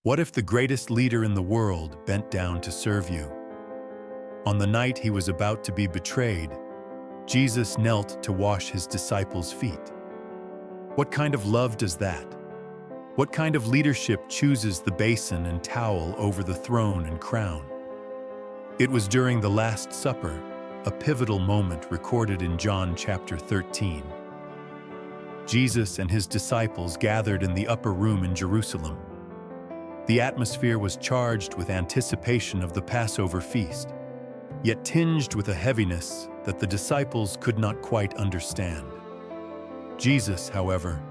What if the greatest leader in the world bent down to serve you? On the night he was about to be betrayed, Jesus knelt to wash his disciples' feet. What kind of love does that? What kind of leadership chooses the basin and towel over the throne and crown? It was during the Last Supper, a pivotal moment recorded in John chapter 13. Jesus and his disciples gathered in the upper room in Jerusalem. The atmosphere was charged with anticipation of the Passover feast, yet tinged with a heaviness that the disciples could not quite understand. Jesus, however,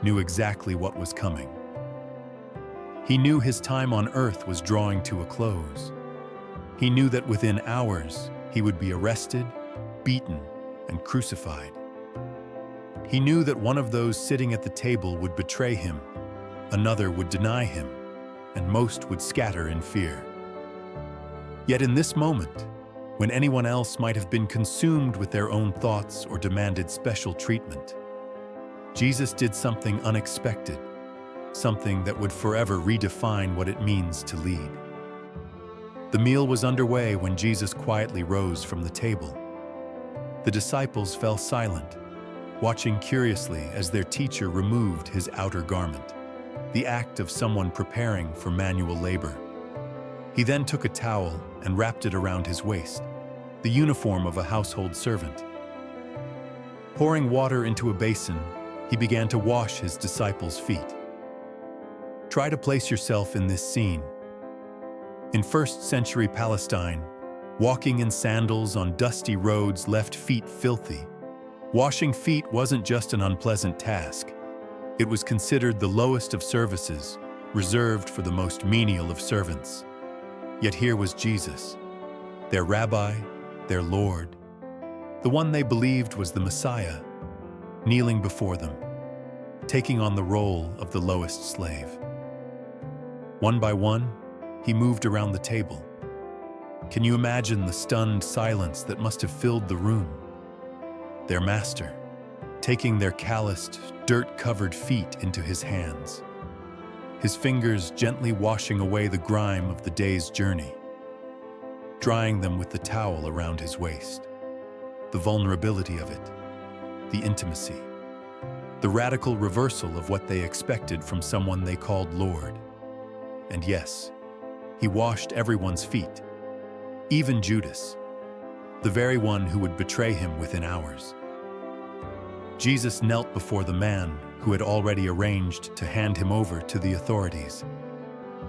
knew exactly what was coming. He knew his time on earth was drawing to a close. He knew that within hours he would be arrested, beaten, and crucified. He knew that one of those sitting at the table would betray him, another would deny him, and most would scatter in fear. Yet in this moment, when anyone else might have been consumed with their own thoughts or demanded special treatment, Jesus did something unexpected, something that would forever redefine what it means to lead. The meal was underway when Jesus quietly rose from the table. The disciples fell silent, watching curiously as their teacher removed his outer garment, the act of someone preparing for manual labor. He then took a towel and wrapped it around his waist, the uniform of a household servant. Pouring water into a basin, he began to wash his disciples' feet. Try to place yourself in this scene. In first-century Palestine, walking in sandals on dusty roads left feet filthy. Washing feet wasn't just an unpleasant task. It was considered the lowest of services, reserved for the most menial of servants. Yet here was Jesus, their rabbi, their Lord, the one they believed was the Messiah, kneeling before them, taking on the role of the lowest slave. One by one, he moved around the table. Can you imagine the stunned silence that must have filled the room? Their master, taking their calloused, dirt-covered feet into his hands, his fingers gently washing away the grime of the day's journey, drying them with the towel around his waist. The vulnerability of it, the intimacy, the radical reversal of what they expected from someone they called Lord. And yes, he washed everyone's feet, even Judas, the very one who would betray him within hours. Jesus knelt before the man who had already arranged to hand him over to the authorities.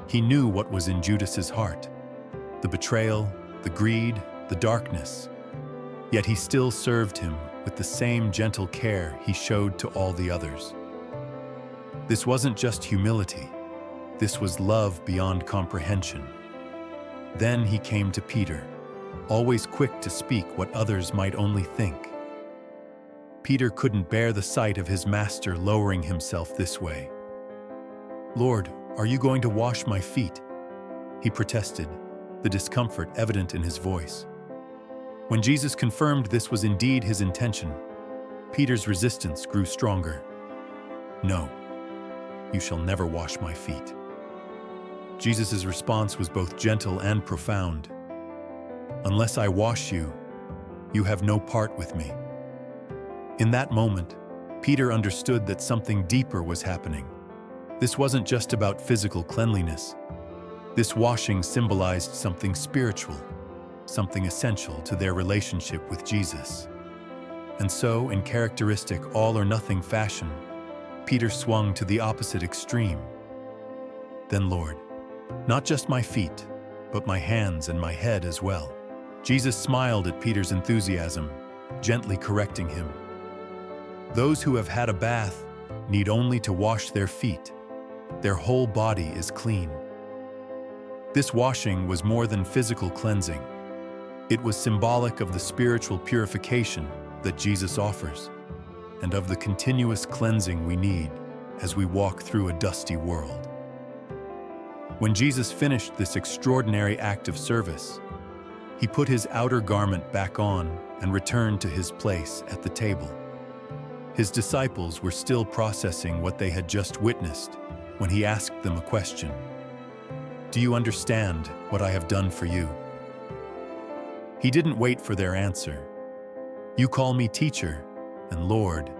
He knew what was in Judas's heart, the betrayal, the greed, the darkness. Yet he still served him with the same gentle care he showed to all the others. This wasn't just humility. This was love beyond comprehension. Then he came to Peter, always quick to speak what others might only think. Peter couldn't bear the sight of his master lowering himself this way. "Lord, are you going to wash my feet?" he protested, the discomfort evident in his voice. When Jesus confirmed this was indeed his intention, Peter's resistance grew stronger. "No, you shall never wash my feet." Jesus' response was both gentle and profound. "Unless I wash you, you have no part with me." In that moment, Peter understood that something deeper was happening. This wasn't just about physical cleanliness. This washing symbolized something spiritual, something essential to their relationship with Jesus. And so, in characteristic all-or-nothing fashion, Peter swung to the opposite extreme. "Then, Lord, not just my feet, but my hands and my head as well." Jesus smiled at Peter's enthusiasm, gently correcting him. "Those who have had a bath need only to wash their feet. Their whole body is clean." This washing was more than physical cleansing. It was symbolic of the spiritual purification that Jesus offers, and of the continuous cleansing we need as we walk through a dusty world. When Jesus finished this extraordinary act of service, he put his outer garment back on and returned to his place at the table. His disciples were still processing what they had just witnessed when he asked them a question. Do you understand what I have done for you?" He didn't wait for their answer. "You call me teacher and Lord,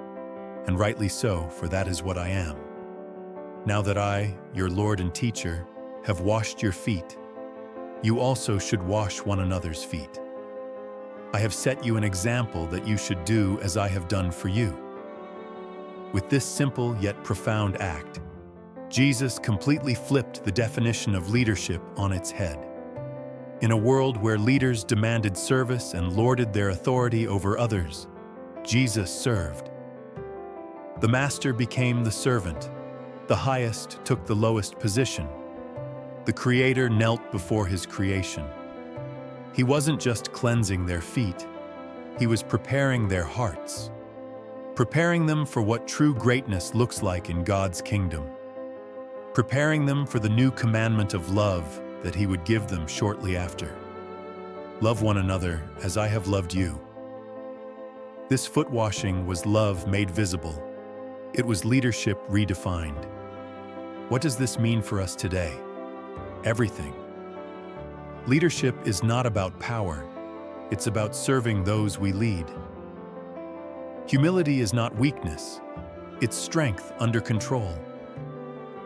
and rightly so, for that is what I am. Now that I, your Lord and teacher, have washed your feet, you also should wash one another's feet. I have set you an example that you should do as I have done for you." With this simple yet profound act, Jesus completely flipped the definition of leadership on its head. In a world where leaders demanded service and lorded their authority over others, Jesus served. The master became the servant. The highest took the lowest position. The Creator knelt before His creation. He wasn't just cleansing their feet, He was preparing their hearts, preparing them for what true greatness looks like in God's kingdom, preparing them for the new commandment of love that He would give them shortly after. "Love one another as I have loved you." This foot washing was love made visible. It was leadership redefined. What does this mean for us today? Everything. Leadership is not about power. It's about serving those we lead. Humility is not weakness. It's strength under control.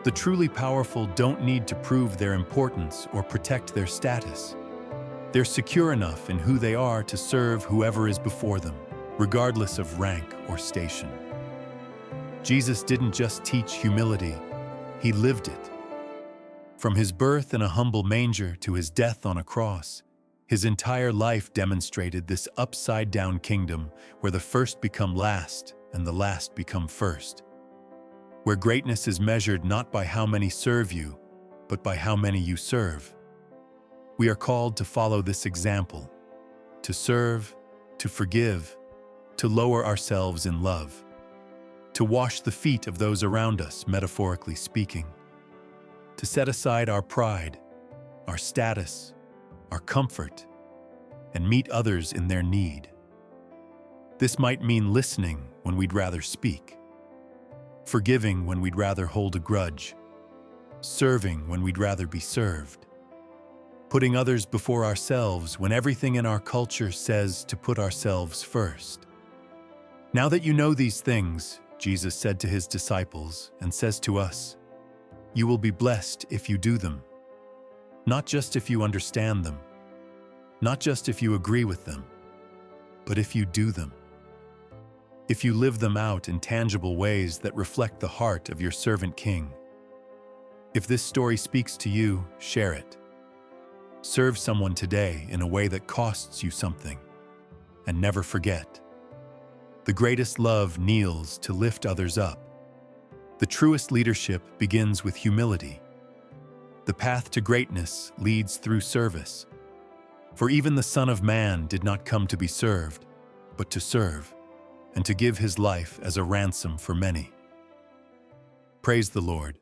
The truly powerful don't need to prove their importance or protect their status. They're secure enough in who they are to serve whoever is before them, regardless of rank or station. Jesus didn't just teach humility, He lived it. From His birth in a humble manger to His death on a cross, His entire life demonstrated this upside-down kingdom where the first become last and the last become first. Where greatness is measured not by how many serve you, but by how many you serve. We are called to follow this example, to serve, to forgive, to lower ourselves in love, to wash the feet of those around us, metaphorically speaking, to set aside our pride, our status, our comfort, and meet others in their need. This might mean listening when we'd rather speak, forgiving when we'd rather hold a grudge, serving when we'd rather be served, putting others before ourselves when everything in our culture says to put ourselves first. Now that you know these things, Jesus said to His disciples and says to us, you will be blessed if you do them, not just if you understand them, not just if you agree with them, but if you do them. If you live them out in tangible ways that reflect the heart of your servant King. If this story speaks to you, share it. Serve someone today in a way that costs you something, and never forget. The greatest love kneels to lift others up. The truest leadership begins with humility. The path to greatness leads through service. For even the Son of Man did not come to be served, but to serve, and to give His life as a ransom for many. Praise the Lord.